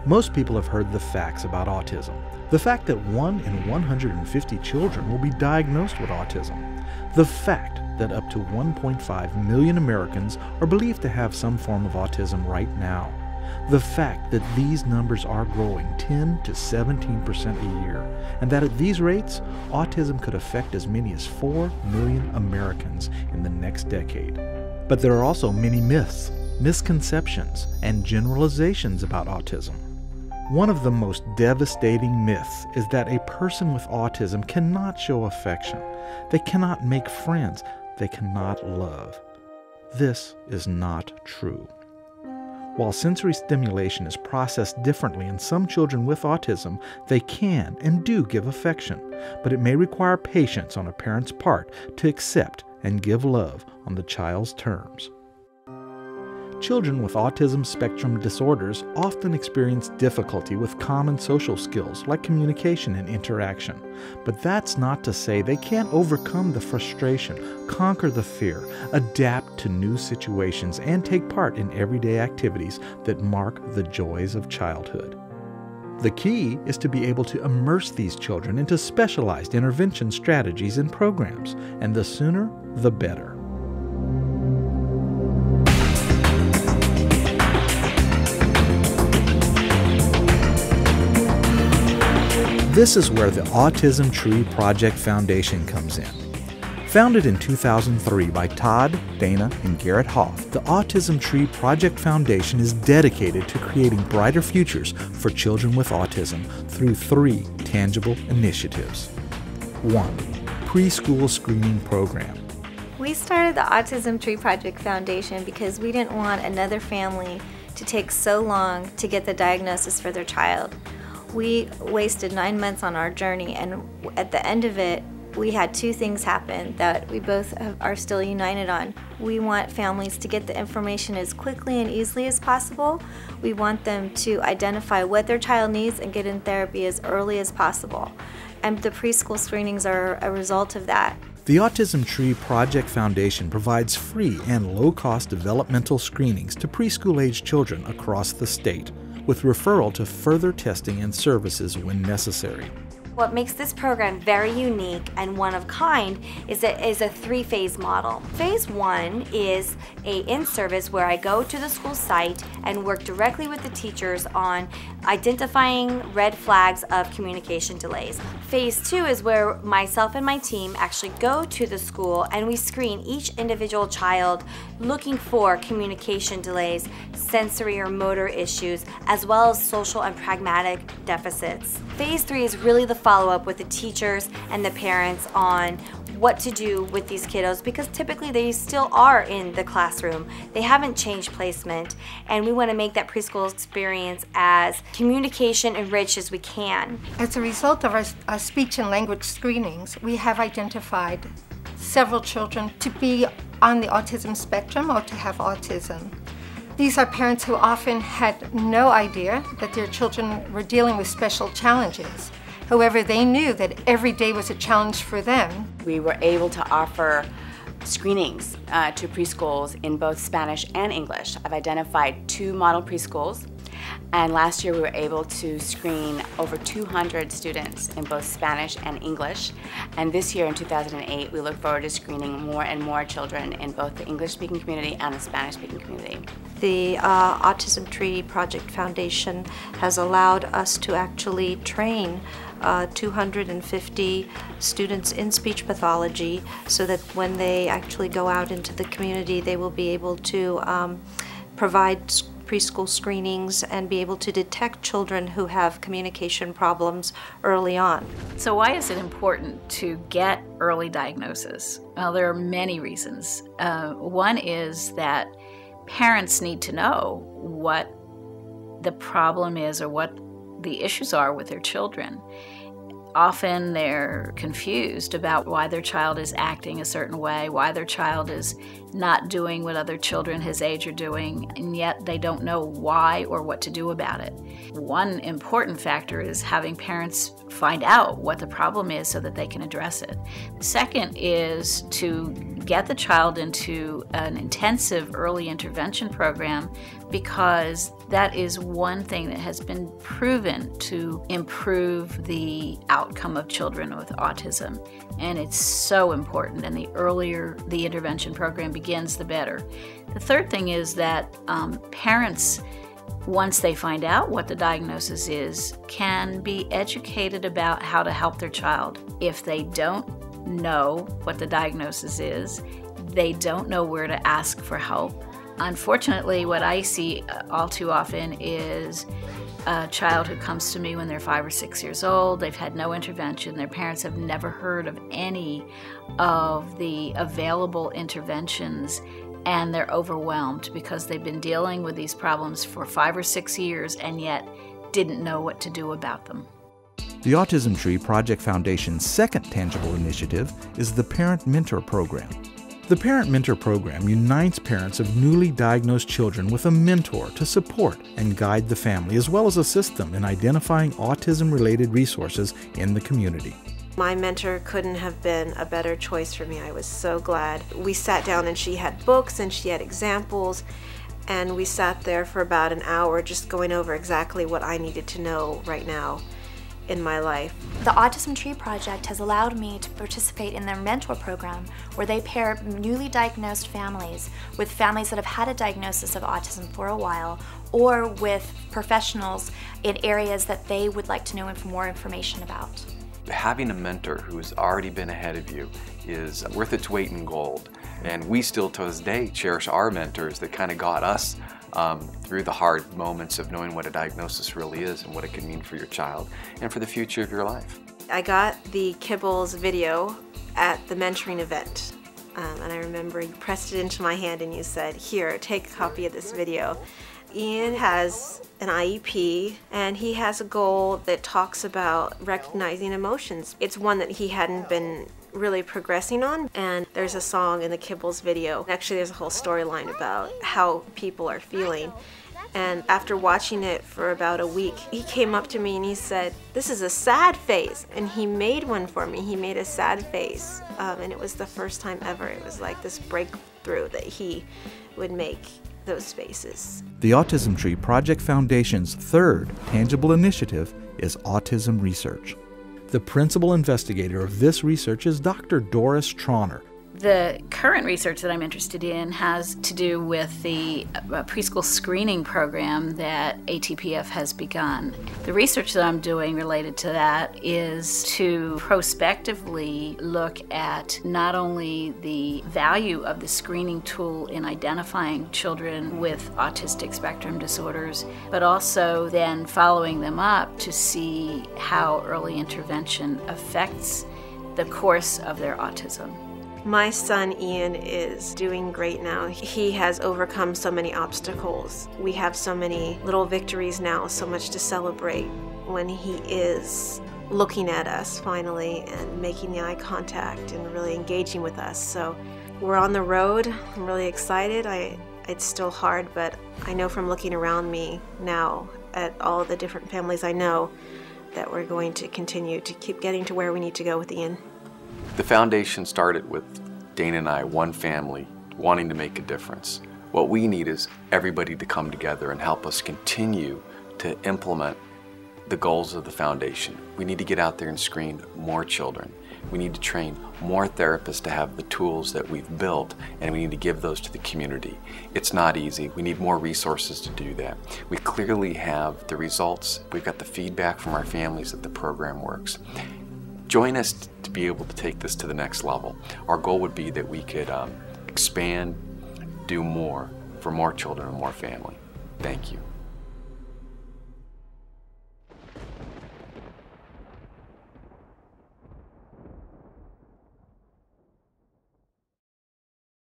Most people have heard the facts about autism. The fact that 1 in 150 children will be diagnosed with autism. The fact that up to 1.5 million Americans are believed to have some form of autism right now. The fact that these numbers are growing 10 to 17% a year, and that at these rates, autism could affect as many as 4 million Americans in the next decade. But there are also many myths, misconceptions, and generalizations about autism. One of the most devastating myths is that a person with autism cannot show affection. They cannot make friends. They cannot love. This is not true. While sensory stimulation is processed differently in some children with autism, they can and do give affection, but it may require patience on a parent's part to accept and give love on the child's terms. Children with autism spectrum disorders often experience difficulty with common social skills like communication and interaction. But that's not to say they can't overcome the frustration, conquer the fear, adapt to new situations, and take part in everyday activities that mark the joys of childhood. The key is to be able to immerse these children into specialized intervention strategies and programs, and the sooner, the better. This is where the Autism Tree Project Foundation comes in. Founded in 2003 by Todd, Dana, and Garrett Hoff, the Autism Tree Project Foundation is dedicated to creating brighter futures for children with autism through 3 tangible initiatives. 1. Preschool Screening Program. We started the Autism Tree Project Foundation because we didn't want another family to take so long to get the diagnosis for their child. We wasted 9 months on our journey, and at the end of it, we had 2 things happen that we both are still united on. We want families to get the information as quickly and easily as possible. We want them to identify what their child needs and get in therapy as early as possible. And the preschool screenings are a result of that. The Autism Tree Project Foundation provides free and low-cost developmental screenings to preschool-age children across the state, with referral to further testing and services when necessary. What makes this program very unique and one of kind is a 3-phase model. Phase 1 is a in-service where I go to the school site and work directly with the teachers on identifying red flags of communication delays. Phase 2 is where myself and my team actually go to the school and we screen each individual child looking for communication delays, sensory or motor issues, as well as social and pragmatic deficits. Phase 3 is really the follow-up with the teachers and the parents on what to do with these kiddos, because typically they still are in the classroom. They haven't changed placement, and we want to make that preschool experience as communication enriched as we can. As a result of our speech and language screenings, we have identified several children to be on the autism spectrum or to have autism. These are parents who often had no idea that their children were dealing with special challenges. However, they knew that every day was a challenge for them. We were able to offer screenings to preschools in both Spanish and English. I've identified 2 model preschools, and last year we were able to screen over 200 students in both Spanish and English. And this year in 2008, we look forward to screening more and more children in both the English-speaking community and the Spanish-speaking community. The Autism Tree Project Foundation has allowed us to actually train 250 students in speech pathology so that when they actually go out into the community, they will be able to provide preschool screenings and be able to detect children who have communication problems early on. So why is it important to get early diagnosis? Well, there are many reasons. One is that parents need to know what the problem is or what the issues are with their children. Often they're confused about why their child is acting a certain way, why their child is not doing what other children his age are doing, and yet they don't know why or what to do about it. One important factor is having parents find out what the problem is so that they can address it. The second is to get the child into an intensive early intervention program, because that is one thing that has been proven to improve the outcome of children with autism. And it's so important, and the earlier the intervention program begins, the better. The third thing is that parents, once they find out what the diagnosis is, can be educated about how to help their child. If they don't know what the diagnosis is, they don't know where to ask for help. Unfortunately, what I see all too often is a child who comes to me when they're 5 or 6 years old. They've had no intervention. Their parents have never heard of any of the available interventions, and they're overwhelmed because they've been dealing with these problems for 5 or 6 years and yet didn't know what to do about them. The Autism Tree Project Foundation's second tangible initiative is the Parent Mentor Program. The Parent Mentor Program unites parents of newly diagnosed children with a mentor to support and guide the family, as well as assist them in identifying autism-related resources in the community. My mentor couldn't have been a better choice for me. I was so glad. We sat down and she had books and she had examples, and we sat there for about an hour just going over exactly what I needed to know right now in my life. The Autism Tree Project has allowed me to participate in their mentor program, where they pair newly diagnosed families with families that have had a diagnosis of autism for a while, or with professionals in areas that they would like to know more information about. Having a mentor who's already been ahead of you is worth its weight in gold. And we still to this day cherish our mentors that kind of got us through the hard moments of knowing what a diagnosis really is and what it can mean for your child and for the future of your life. I got the Kibbles video at the mentoring event, and I remember you pressed it into my hand and you said, "Here, take a copy of this video." Ian has an IEP, and he has a goal that talks about recognizing emotions. It's one that he hadn't been really progressing on, and there's a song in the Kibbles video. Actually, there's a whole storyline about how people are feeling. And after watching it for about a week, he came up to me and he said, "This is a sad face." And he made one for me. He made a sad face, and it was the first time ever. It was like this breakthrough that he would make those faces. The Autism Tree Project Foundation's third tangible initiative is autism research. The principal investigator of this research is Dr. Doris Trauner. The current research that I'm interested in has to do with the preschool screening program that ATPF has begun. The research that I'm doing related to that is to prospectively look at not only the value of the screening tool in identifying children with autistic spectrum disorders, but also then following them up to see how early intervention affects the course of their autism. My son Ian is doing great now. He has overcome so many obstacles. We have so many little victories now, so much to celebrate when he is looking at us finally and making the eye contact and really engaging with us. So we're on the road. I'm really excited. It's still hard, but I know from looking around me now at all the different families I know that we're going to continue to keep getting to where we need to go with Ian. The foundation started with Dana and I, one family, wanting to make a difference. What we need is everybody to come together and help us continue to implement the goals of the foundation. We need to get out there and screen more children. We need to train more therapists to have the tools that we've built, and we need to give those to the community. It's not easy. We need more resources to do that. We clearly have the results. We've got the feedback from our families that the program works. Join us to be able to take this to the next level. Our goal would be that we could expand, do more for more children and more family. Thank you.